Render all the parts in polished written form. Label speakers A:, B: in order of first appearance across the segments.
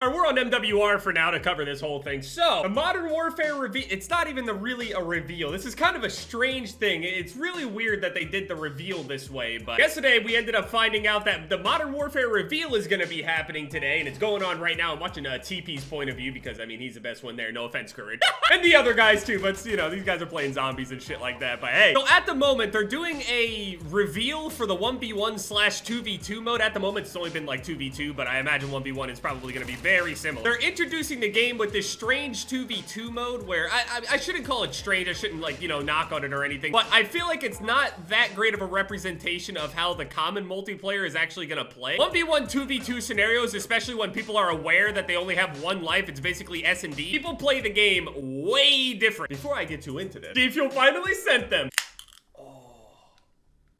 A: Or we're on MWR for now to cover this whole thing. So, the Modern Warfare reveal, it's not even really a reveal. This is kind of a strange thing. It's really weird that they did the reveal this way, but yesterday we ended up finding out that the Modern Warfare reveal is gonna be happening today, and it's going on right now. I'm watching TP's point of view because, I mean, he's the best one there. No offense, Courage. And the other guys too, but, you know, these guys are playing zombies and shit like that, but hey. So at the moment, they're doing a reveal for the 1v1/2v2 mode. At the moment, it's only been like 2v2, but I imagine 1v1 is probably gonna be very similar. They're introducing the game with this strange 2v2 mode where I shouldn't call it strange. I shouldn't, like, you know, knock on it or anything, but I feel like it's not that great of a representation of how the common multiplayer is actually gonna play. 1v1 2v2 scenarios, especially when people are aware that they only have one life, it's basically S&D. People play the game way different. Before I get too into this, GFUEL finally sent them.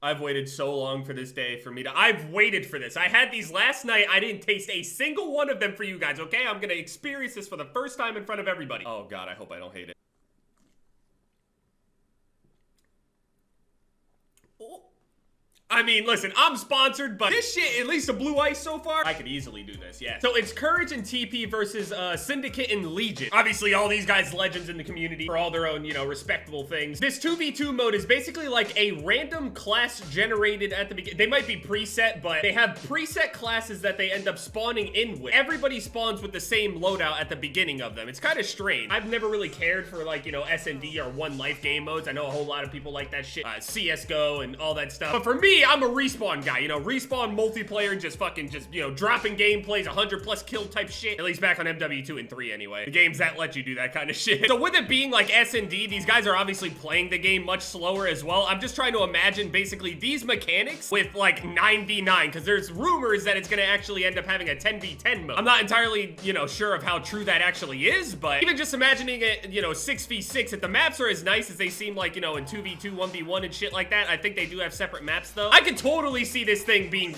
A: I've waited so long for this day for me to, I've waited for this. I had these last night. I didn't taste a single one of them for you guys, okay? I'm gonna experience this for the first time in front of everybody. Oh God, I hope I don't hate it. I mean, listen, I'm sponsored, but this shit, at least the blue ice so far, I could easily do this, yeah. So it's Courage and TP versus Syndicate and Legion. Obviously, all these guys legends in the community for all their own, you know, respectable things. This 2v2 mode is basically like a random class generated at the beginning. They might be preset, but they have preset classes that they end up spawning in with. Everybody spawns with the same loadout at the beginning of them. It's kind of strange. I've never really cared for, like, you know, S&D or one life game modes. I know a whole lot of people like that shit, CSGO and all that stuff. But for me, I'm a respawn guy, you know, respawn multiplayer, just you know, dropping gameplays, 100+ kill type shit. At least back on MW2 and 3 anyway. The games that let you do that kind of shit. So with it being like S&D, these guys are obviously playing the game much slower as well. I'm just trying to imagine basically these mechanics with like 9v9, because there's rumors that it's gonna actually end up having a 10v10 mode. I'm not entirely, you know, sure of how true that actually is, but even just imagining it, you know, 6v6, if the maps are as nice as they seem like, you know, in 2v2, 1v1 and shit like that, I think they do have separate maps though. I could totally see this thing being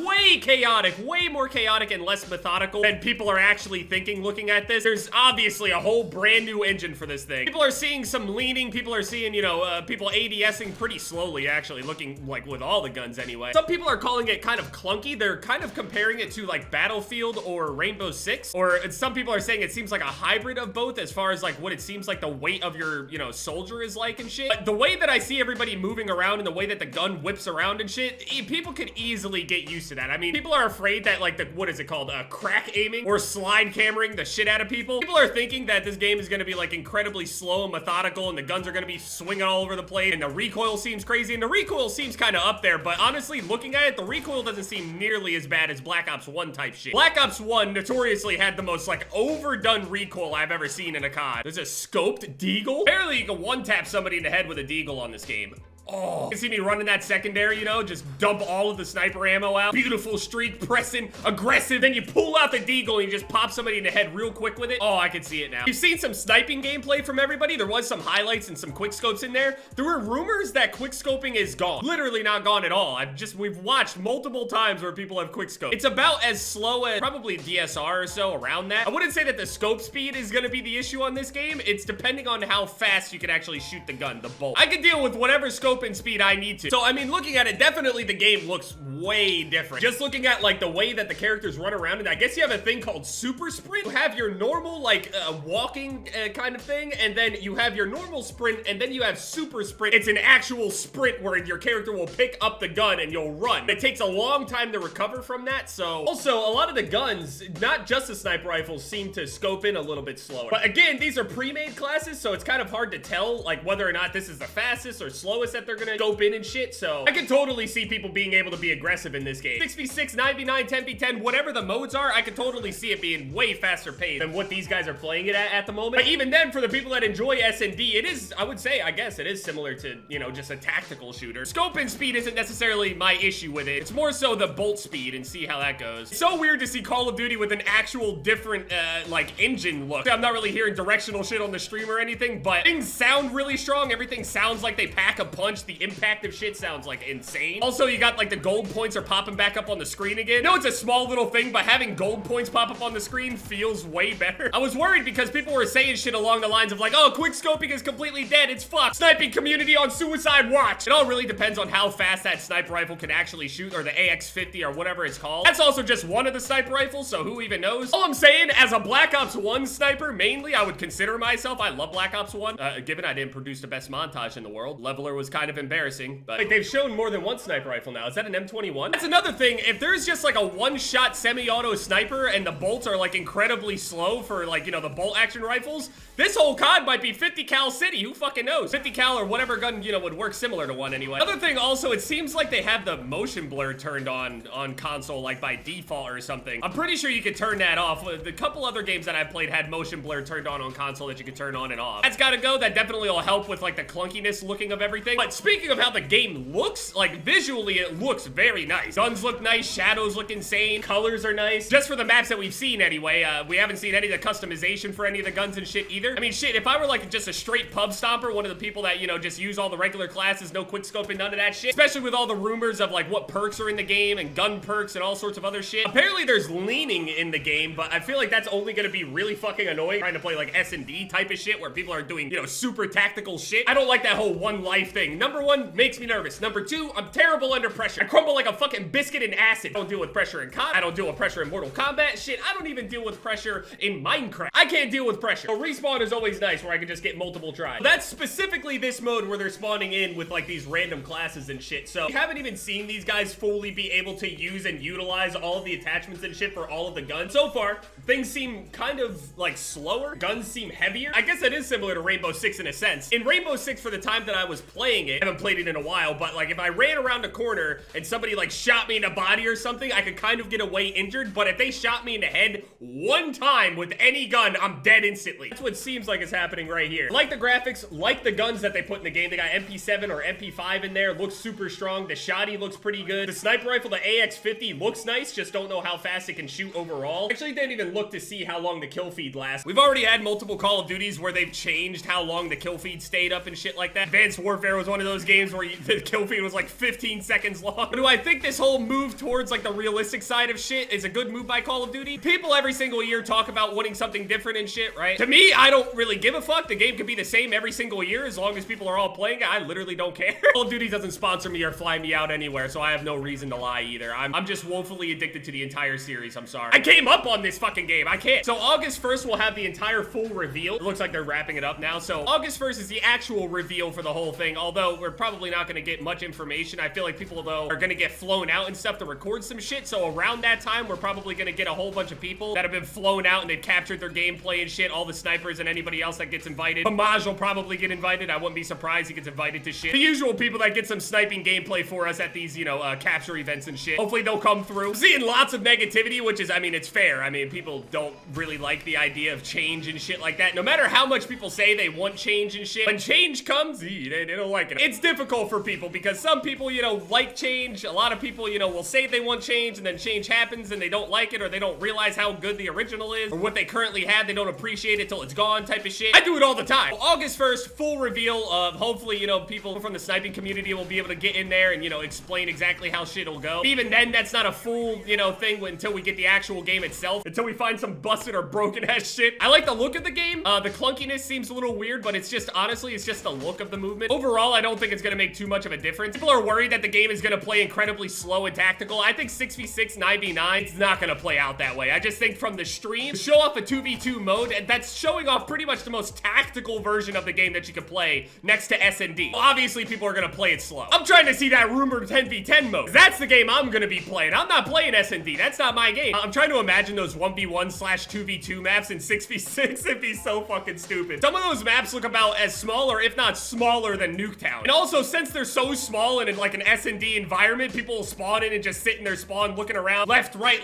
A: way chaotic, way more chaotic and less methodical than people are actually thinking looking at this. There's obviously a whole brand new engine for this thing. People are seeing some leaning, people are seeing, you know, people ADSing pretty slowly actually, looking like with all the guns anyway. Some people are calling it kind of clunky. They're kind of comparing it to like Battlefield or Rainbow Six, or some people are saying it seems like a hybrid of both as far as like what it seems like the weight of your, you know, soldier is like and shit. But the way that I see everybody moving around and the way that the gun whips around and shit, people could easily get used to that. I mean, people are afraid that like the, what is it called? Crack aiming or slide cammering the shit out of people. People are thinking that this game is gonna be like incredibly slow and methodical and the guns are gonna be swinging all over the place and the recoil seems crazy, and the recoil seems kind of up there, but honestly, looking at it, the recoil doesn't seem nearly as bad as Black Ops 1 type shit. Black Ops 1 notoriously had the most like overdone recoil I've ever seen in a COD. There's a scoped deagle. Apparently you can one-tap somebody in the head with a deagle on this game. Oh, you can see me running that secondary, you know, just dump all of the sniper ammo out. Beautiful streak, pressing, aggressive. Then you pull out the deagle and you just pop somebody in the head real quick with it. Oh, I can see it now. You've seen some sniping gameplay from everybody. There was some highlights and some quick scopes in there. There were rumors that quick scoping is gone. Literally not gone at all. We've watched multiple times where people have quick scope. It's about as slow as probably DSR or so, around that. I wouldn't say that the scope speed is gonna be the issue on this game. It's depending on how fast you can actually shoot the gun, the bolt. I can deal with whatever scope and speed I need to. So, I mean, looking at it, definitely the game looks way different. Just looking at, like, the way that the characters run around, and I guess you have a thing called super sprint. You have your normal, like, walking kind of thing, and then you have your normal sprint, and then you have super sprint. It's an actual sprint where your character will pick up the gun and you'll run. It takes a long time to recover from that, so. Also, a lot of the guns, not just the sniper rifles, seem to scope in a little bit slower. But again, these are pre-made classes, so it's kind of hard to tell, like, whether or not this is the fastest or slowest that they're gonna scope in and shit, so I can totally see people being able to be aggressive in this game. 6v6, 9v9, 10v10, whatever the modes are, I can totally see it being way faster paced than what these guys are playing it at the moment. But even then, for the people that enjoy S&D, it is, I would say, I guess it is similar to, you know, just a tactical shooter. Scope and speed isn't necessarily my issue with it. It's more so the bolt speed and see how that goes. It's so weird to see Call of Duty with an actual different, like, engine look. I'm not really hearing directional shit on the stream or anything, but things sound really strong. Everything sounds like they pack a punch. punch, the impact of shit sounds like insane. Also, you got like the gold points are popping back up on the screen again. No, it's a small little thing, but having gold points pop up on the screen feels way better. I was worried because people were saying shit along the lines of like, oh, quick scoping is completely dead, it's fucked. Sniping community on suicide watch. It all really depends on how fast that sniper rifle can actually shoot, or the AX50 or whatever it's called. That's also just one of the sniper rifles, so who even knows? All I'm saying, as a Black Ops 1 sniper, mainly, I would consider myself, I love Black Ops 1, given I didn't produce the best montage in the world. Leveler was kind of embarrassing, but like, they've shown more than one sniper rifle now. Is that an M21? That's another thing. If there's just like a one-shot semi-auto sniper and the bolts are like incredibly slow for like, you know, the bolt action rifles, this whole COD might be 50 cal city. Who fucking knows? 50 cal or whatever gun, you know, would work similar to one anyway. Another thing also, it seems like they have the motion blur turned on console like by default or something. I'm pretty sure you could turn that off. The couple other games that I've played had motion blur turned on console that you could turn on and off. That's gotta go. That definitely will help with like the clunkiness looking of everything. But speaking of how the game looks, like visually it looks very nice. Guns look nice, shadows look insane, colors are nice. Just for the maps that we've seen anyway. We haven't seen any of the customization for any of the guns and shit either. I mean, shit, if I were like just a straight pub stomper, one of the people that, you know, just use all the regular classes, no quick scoping, none of that shit, especially with all the rumors of like what perks are in the game and gun perks and all sorts of other shit. Apparently there's leaning in the game, but I feel like that's only gonna be really fucking annoying trying to play like S&D type of shit where people are doing, you know, super tactical shit. I don't like that whole one life thing. Number one, makes me nervous. Number two, I'm terrible under pressure. I crumble like a fucking biscuit in acid. I don't deal with pressure in COD. I don't deal with pressure in Mortal Kombat. Shit, I don't even deal with pressure in Minecraft. I can't deal with pressure. So respawn is always nice where I can just get multiple tries. That's specifically this mode where they're spawning in with like these random classes and shit. So you haven't even seen these guys fully be able to use and utilize all of the attachments and shit for all of the guns. So far, things seem kind of like slower. Guns seem heavier. I guess that is similar to Rainbow Six in a sense. In Rainbow Six, for the time that I was playing it, I haven't played it in a while, but like if I ran around a corner and somebody like shot me in the body or something, I could kind of get away injured. But if they shot me in the head one time with any gun, I'm dead instantly. That's what seems like is happening right here. Like the graphics, like the guns that they put in the game. They got MP7 or MP5 in there. Looks super strong. The shotty looks pretty good. The sniper rifle, the AX50, looks nice. Just don't know how fast it can shoot overall. Actually didn't even look to see how long the kill feed lasts. We've already had multiple Call of Duties where they've changed how long the kill feed stayed up and shit like that. Advanced Warfare was one of those games where the kill feed was like 15 seconds long. But do I think this whole move towards like the realistic side of shit is a good move by Call of Duty? People every single year talk about wanting something different and shit, right? To me, I don't really give a fuck. The game could be the same every single year as long as people are all playing it. I literally don't care. Call of Duty doesn't sponsor me or fly me out anywhere, so I have no reason to lie either. I'm just woefully addicted to the entire series. I'm sorry. I came up on this fucking game. I can't. So August 1st, we'll have the entire full reveal. It looks like they're wrapping it up now. So August 1st is the actual reveal for the whole thing, although we're probably not going to get much information. I feel like people, though, are going to get flown out and stuff to record some shit. So around that time, we're probably going to get a whole bunch of people that have been flown out and they've captured their gameplay and shit. All the snipers and anybody else that gets invited. Hamaj will probably get invited. I wouldn't be surprised he gets invited to shit. The usual people that get some sniping gameplay for us at these, you know, capture events and shit. Hopefully they'll come through. Seeing lots of negativity, which is, I mean, it's fair. I mean, people don't really like the idea of change and shit like that. No matter how much people say they want change and shit, when change comes, they don't like it. It's difficult for people because some people, you know, like change. A lot of people, you know, will say they want change and then change happens and they don't like it or they don't realize how good the original is or what they currently have. They don't appreciate it till it's gone type of shit. I do it all the time. Well, August 1st, full reveal of hopefully, you know, people from the sniping community will be able to get in there and, you know, explain exactly how shit will go. Even then, that's not a full, you know, thing until we get the actual game itself, until we find some busted or broken ass shit. I like the look of the game. The clunkiness seems a little weird, but it's just, honestly, it's just the look of the movement. Overall, I don't think it's gonna make too much of a difference. People are worried that the game is gonna play incredibly slow and tactical. I think 6v6, 9v9, it's not gonna play out that way. I just think from the stream, show off a 2v2 mode, and that's showing off pretty much the most tactical version of the game that you can play next to S&D. Well, obviously, people are gonna play it slow. I'm trying to see that rumored 10v10 mode. That's the game I'm gonna be playing. I'm not playing S&D. That's not my game. I'm trying to imagine those 1v1/2v2 maps in 6v6. It'd be so fucking stupid. Some of those maps look about as small or if not smaller than Nuketown. And also, since they're so small and in like an S&D environment, people will spawn in and just sit in their spawn looking around left, right,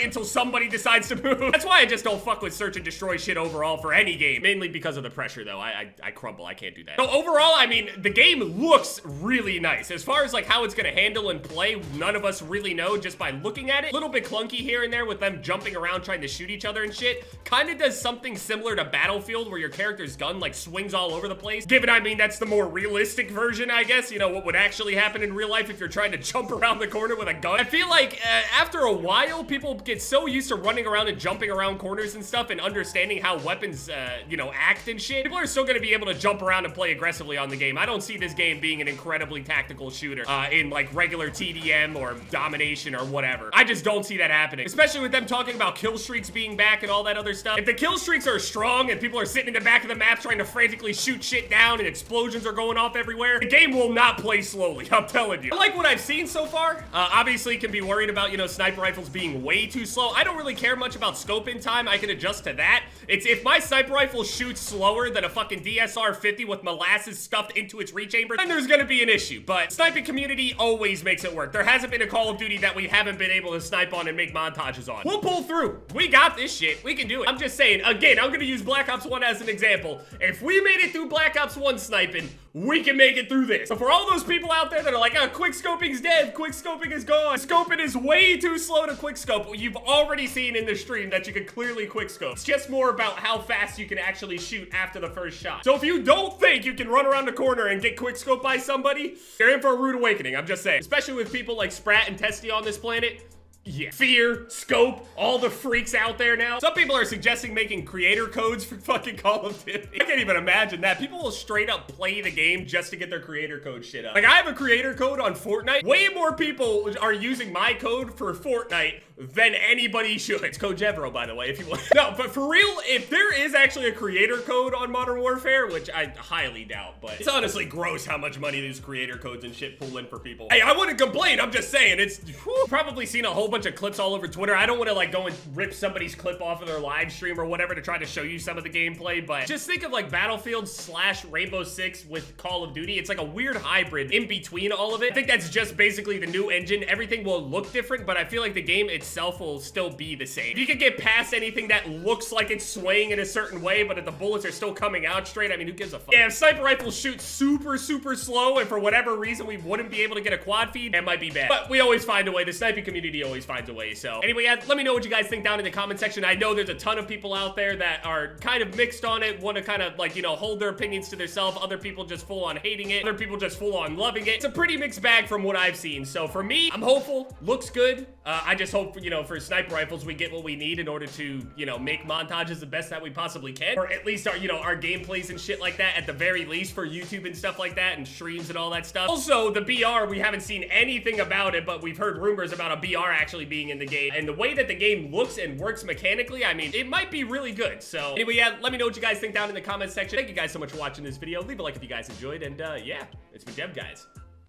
A: until somebody decides to move. That's why I just don't fuck with search and destroy shit overall for any game. Mainly because of the pressure, though. I crumble. I can't do that. So overall, I mean, the game looks really nice. As far as like how it's gonna handle and play, none of us really know just by looking at it. A little bit clunky here and there with them jumping around trying to shoot each other and shit. Kind of does something similar to Battlefield where your character's gun like swings all over the place. Given, I mean, that's the more realistic version, I guess, you know, what would actually happen in real life if you're trying to jump around the corner with a gun. I feel like after a while, people get so used to running around and jumping around corners and stuff and understanding how weapons, you know, act and shit. People are still gonna be able to jump around and play aggressively on the game. I don't see this game being an incredibly tactical shooter in like regular TDM or domination or whatever. I just don't see that happening, especially with them talking about kill streaks being back and all that other stuff. If the kill streaks are strong and people are sitting in the back of the map trying to frantically shoot shit down and explosions are going off everywhere, the game will not play slowly, I'm telling you. I like what I've seen so far. Obviously can be worried about, you know, sniper rifles being way too slow. I don't really care much about scope in time. I can adjust to that. It's if my sniper rifle shoots slower than a fucking DSR 50 with molasses stuffed into its rechamber, then there's gonna be an issue. But sniping community always makes it work. There hasn't been a Call of Duty that we haven't been able to snipe on and make montages on. We'll pull through. We got this shit. We can do it. I'm just saying, again, I'm gonna use Black Ops 1 as an example. If we made it through Black Ops 1 sniping, we can make it through this. So for all those people out there that are like, oh, quick scoping's dead, quick scoping is gone, scoping is way too slow to quick scope, you've already seen in the stream that you can clearly quick scope. It's just more about how fast you can actually shoot after the first shot. So if you don't think you can run around the corner and get quick scoped by somebody, you're in for a rude awakening, I'm just saying. Especially with people like Sprat and Testy on this planet. Yeah. Fear, scope, all the freaks out there now. Some people are suggesting making creator codes for fucking Call of Duty. I can't even imagine that. People will straight up play the game just to get their creator code shit up. Like, I have a creator code on Fortnite. Way more people are using my code for Fortnite than anybody should. It's code Jevro, by the way, if you want. No, but for real, if there is actually a creator code on Modern Warfare, which I highly doubt, but it's honestly gross how much money these creator codes and shit pull in for people. Hey, I wouldn't complain. I'm just saying, it's probably seen a whole bunch of clips all over Twitter. I don't want to like go and rip somebody's clip off of their live stream or whatever to try to show you some of the gameplay, but just think of like Battlefield / Rainbow Six with Call of Duty. It's like a weird hybrid in between all of it. I think that's just basically the new engine. Everything will look different, but I feel like the game itself will still be the same. If you can get past anything that looks like it's swaying in a certain way, but if the bullets are still coming out straight, I mean, who gives a fuck? Yeah, if sniper rifles shoot super slow and for whatever reason we wouldn't be able to get a quad feed, that might be bad. But we always find a way. The sniping community always finds a way. So anyway, let me know what you guys think down in the comment section. I know there's a ton of people out there that are kind of mixed on it, want to kind of like, you know, hold their opinions to themselves. Other people just full on hating it. Other people just full on loving it. It's a pretty mixed bag from what I've seen. So for me, I'm hopeful. Looks good. I just hope, you know, for sniper rifles, we get what we need in order to, you know, make montages the best that we possibly can. Or at least our, you know, our gameplays and shit like that at the very least for YouTube and stuff like that and streams and all that stuff. Also, the BR, we haven't seen anything about it, but we've heard rumors about a BR actually being in the game. And the way that the game looks and works mechanically, I mean, it might be really good. So anyway, yeah, let me know what you guys think down in the comments section. Thank you guys so much for watching this video. Leave a like if you guys enjoyed. And yeah, it's been Jev, guys.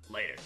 A: Later.